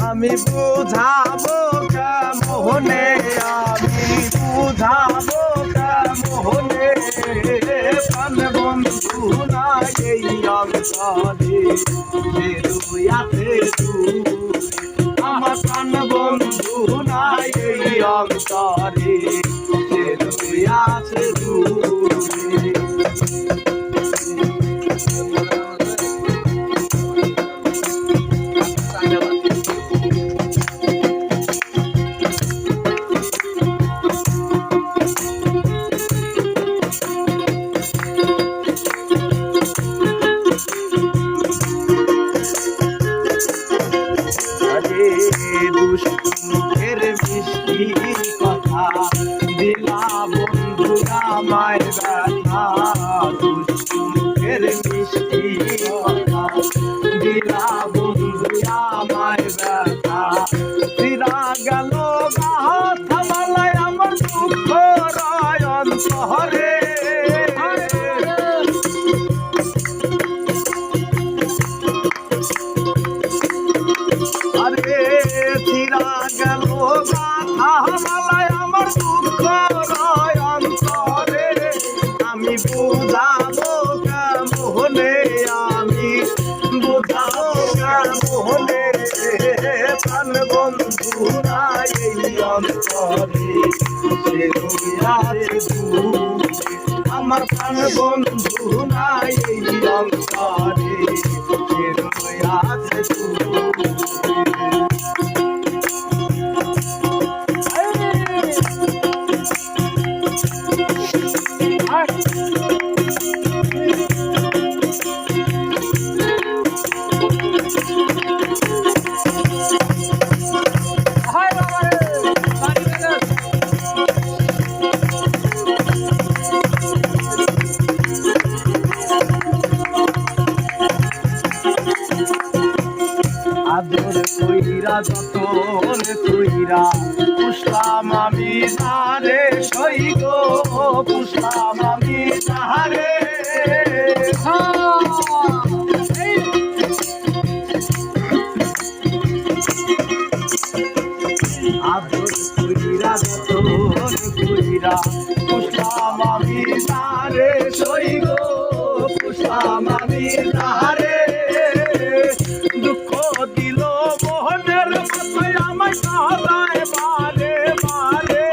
আমি বুঝাবো কেমনে আমি বুঝাবো কেমনে প্রাণ বন্ধু নাই এই অন্তরে রুয়াতে আমার প্রাণ বন্ধু নাই এই অন্তরে রুয়াতে দুষ্টের মিষ্টি কথা দিলা বন্ধু আমায় ব্যথা দুষ্টের মিষ্টি কথা দিলা বন্ধু আমায় ব্যথা ফিরা গেল গাথা বালায় আমার দুঃখ রায়ন শহরে ফিরা গেল গাথামালায় আমার দুঃখ রয় অন্তরে আমি বুঝাবো কেমনে আমি বুঝাবো কেমনে প্রাণ বন্ধু নাই এই অন্তরে আমার প্রাণ বন্ধু নাই এই অন্তরে আছে আদর কইরা যতন কইরা পুষলাম আমি তারে সই গো পুষলাম আমি তারে আদর কইরা যতন কইরা পুষলাম আমি তারে সই গো পুষলাম আমি তারে দুঃখ দিল মোহনের মাথায় আমায় কাঁদায় বারে বারে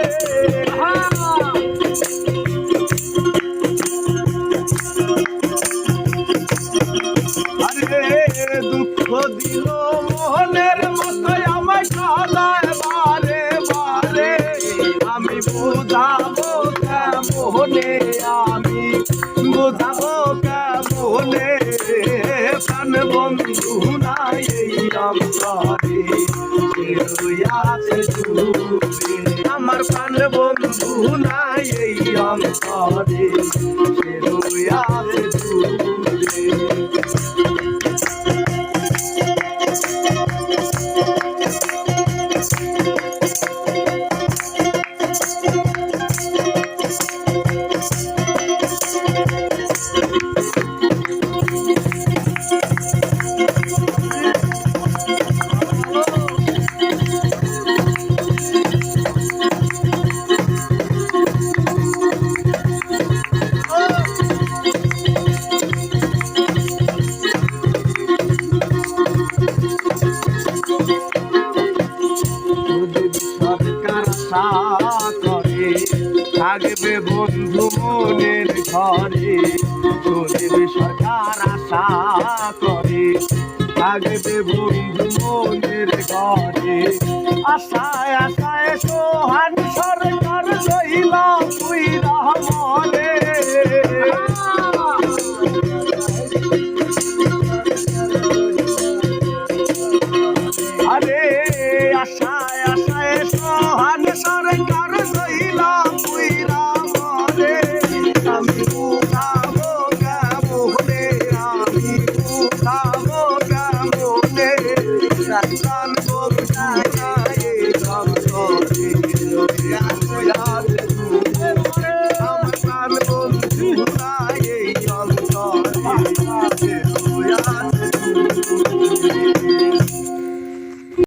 আরে দুঃখ দিল মোহনের মাথায় আমায় কাঁদায় বারে বারে আমি বুঝাবো কেমনে আমি বুঝাবো কেমনে প্রাণ বন্ধু নাই এই অন্তরে আছে আমার প্রাণ বন্ধু নাই এই অন্তরে আছে করে থাকবে বন্ধু মনের ঘরে তোদের সরকার আশা করে থাকবে বন্ধু মনের ঘরে আশায় আশায় সোহান সরকার রইল তুই রহমনে